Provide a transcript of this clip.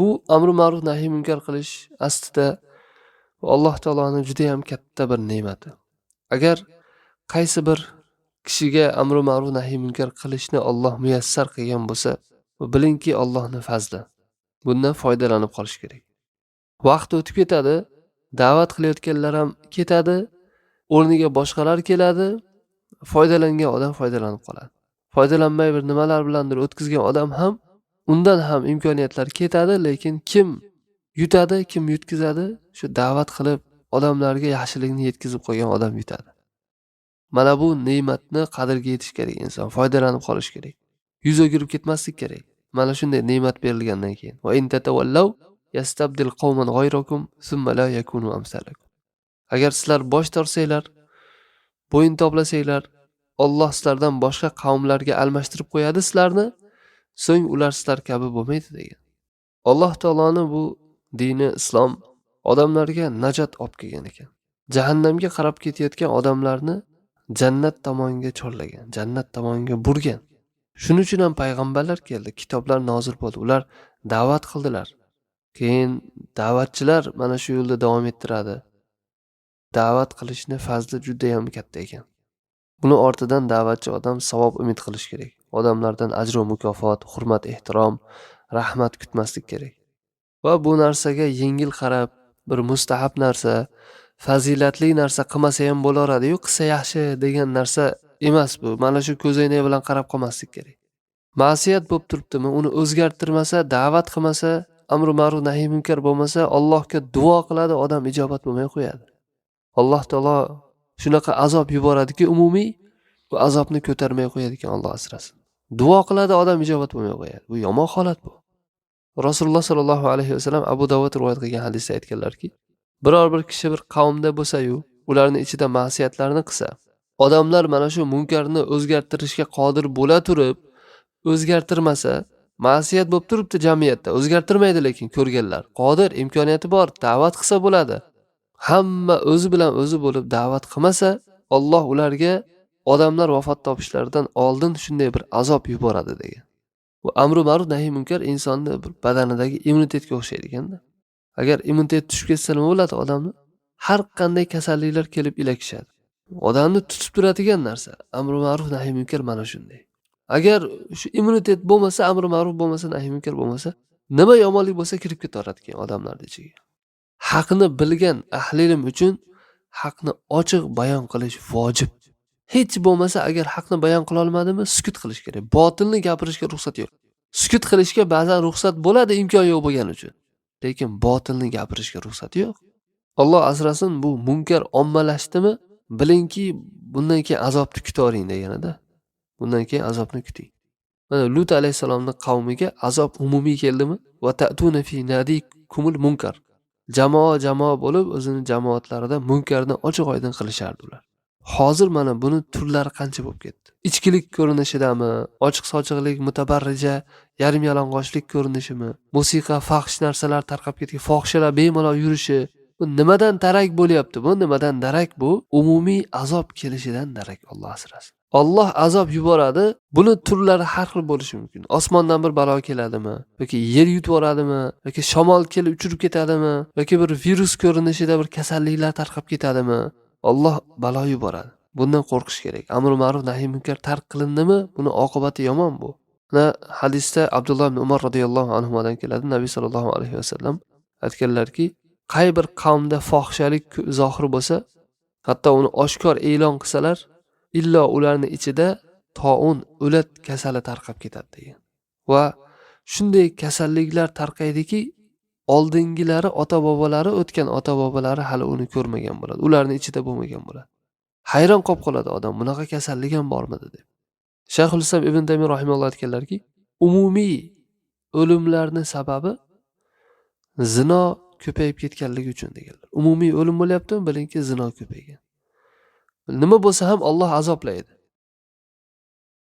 Bu amri ma'ruf nahiy munkar qilish aslida Alloh taoloning juda ham katta bir ne'mati. Agar qaysi bir kishiga amri ma'ruf nahiy munkar qilishni Alloh muyassar qilgan bo'lsa, bilingki Allohning fazli. Bundan foydalanib qolish kerak. Vaqt o'tib ketadi, da'vat qilayotganlar ham ketadi, o'rniga boshqalar keladi, foydalangan odam foydalanib qoladi. Foydalanmay bir nimalar bilandir o'tkazgan odam ham undan ham imkoniyatlar ketadi, lekin kim yutadi, kim yutkazadi? Shu da'vat qilib odamlarga yaxshilikni yetkazib qo'ygan odam yutadi. Mana bu ne'matni qadriga yetish kerak inson, foydalanib qolish kerak. Yuz o'girib ketmaslik kerak. Mana shunday ne'mat berilgandan keyin. Va in tatawallaw yastabdil qawman ghayrakum thumma la yakunu amsalakum. Agar sizlar bosh tortsanglar, bo'yin toblasanglar, Alloh sizlardan boshqa qavmlarga almashtirib qo'yadi sizlarni, so'ng ular sizlar kabi bo'lmaydi degan. Alloh taoloning bu dini islom odamlarga najot olib kelgan ekan. Jahannamga qarab ketayotgan odamlarni jannat tomoniga chorlagan, jannat tomoniga burgan. Shuning uchun ham payg'ambarlar keldi, kitoblar nozil bo'ldi, ular da'vat qildilar. Keyin da'vatchilar mana shu yo'lda davom ettiradi. Da'vat qilishni fazli juda ham katta ekan. Buni ortidan da'vatchi odam savob umid qilish kerak. Odamlardan ajr va mukofot, hurmat, ehtirom, rahmat kutmaslik kerak. Va bu narsaga yengil qarab, bir mustahab narsa, fazilatli narsa qilmasa ham bo'laveradi-yu, qilsa yaxshi degan narsa emas bu. Mana shu ko'zoynak bilan qarab qolmaslik kerak. Ma'siyat bo'lib turibdimi, uni o'zgartirmasa, da'vat qilmasa, amri ma'ruf nahiy munkar bo'lmasa, Allohga duo qiladi, odam ijobat bo'lmay qo'yadi. Alloh taolo shunaqa azob yuboradiki, umumiy bu azobni ko'tarmay qo'yadi ekan, Alloh asrasin. Duo qiladi, odam ijobat bo'lmay qo'yadi. Bu yomon holat bu. Rasululloh sallallohu alayhi vasallam Abu Dawud rivoyat qilgan hadisda aytganlarki, biror bir kishi bir qavmda bo'lsa-yu, ularning ichida ma'siyatlarni qilsa, odamlar mana shu munkarni o'zgartirishga qodir bo'la turib, o'zgartirmasa, ma'siyat bo'lib turibdi jamiyatda, o'zgartirmaydi lekin ko'rganlar. Qodir, imkoniyati bor, da'vat qilsa bo'ladi. Hamma o'zi bilan o'zi bo'lib da'vat qilmasa, Alloh ularga odamlar vafot topishlaridan oldin shunday bir azob yuboradi degan. Bu amri ma'ruf nahiy munkar insonning bir badanidagi immunitetga o'xshaydi ekanda. Agar immunitet tushib ketsa nima bo'ladi odamni? Har qanday kasalliklar kelib ilakishadi. Odamni tutib turadigan narsa amri ma'ruf nahiy munkar mana shunday. Agar shu immunitet bo'lmasa, amri ma'ruf bo'lmasa, nahiy munkar bo'lmasa, nima yomonlik bo'lsa kirib ketaveradi ekan odamlarning ichiga. Haqni bilgan ahli ilm uchun haqni ochiq bayon qilish vojib. Hech bo'lmasa agar haqni bayon qila olmadimi, sukut qilish kerak. Botilni gapirishga ruxsat yo'q. Sukut qilishga ba'zan ruxsat bo'ladi, imkon yo'q bo'lgani uchun. Lekin botilni gapirishga ruxsat yo'q. Alloh asrasin, bu munkar ommalashdimi, bilingki bundan keyin azobni kutavering deganida. Bundan keyin azobni kuting. Mana Lut alayhisalomning qavmiga azob umumiy keldimi? Va ta'tuna fi nadikumul munkar. Jamoa bo'lib o'zining jamoatlarida munkarni ochiq-oydin qilishardi ular. Hozir mana buni turlari qancha bo'lib ketdi. Ichkilik ko'rinishidami, ochiq-sochiqlik, mutabarrija, yarim yalang'ochlik ko'rinishimi, musiqa, fahsh narsalar tarqab ketgan, fohishalar bemalol yurishi, bu nimadan darak bo'lyapti? Bu nimadan darak bu? Umumiy azob kelishidan darak, Alloh asrasin. Alloh azob yuboradi. Buni turlari har xil bo'lishi mumkin. Osmondan bir balo keladimi? Yoki yer yutib yuboradimi? Yoki shamol kelib uchirib ketadimi? Yoki bir virus ko'rinishida bir kasalliklar tarqab ketadimi? Alloh balo yuboradi. Bundan qo'rqish kerak. Amr ma'ruf nahiy munkar tark qilindimi, buni oqibati yomon bu. Mana hadisda Abdulloh ibn Umar radhiyallohu anhudan keladi. Nabiy sallallohu alayhi vasallam aytganlarki, qay bir qavmda fohishalik zohir bo'lsa, hatto uni oshkor e'lon qilsalar, illo ularning ichida to'un, o'lat kasali tarqab ketadi degan. Va shunday kasalliklar tarqaydiki, oldingilari ota-bobolari, o'tgan ota-bobolari hali uni ko'rmagan bo'ladi. Ularning ichida bo'lmagan bo'ladi. Hayron qolib qoladi odam, bunaqa kasallik ham bormidi deb. Shayxul Islom ibn Taymiy rahimahulloh aytganlarki, umumiy o'limlarning sababi zino ko'payib ketganligi uchun deganlar. Umumiy o'lim bo'lyaptimi? Bilingki zino ko'paygan. Nima bo'lsa ham Alloh azoblaydi.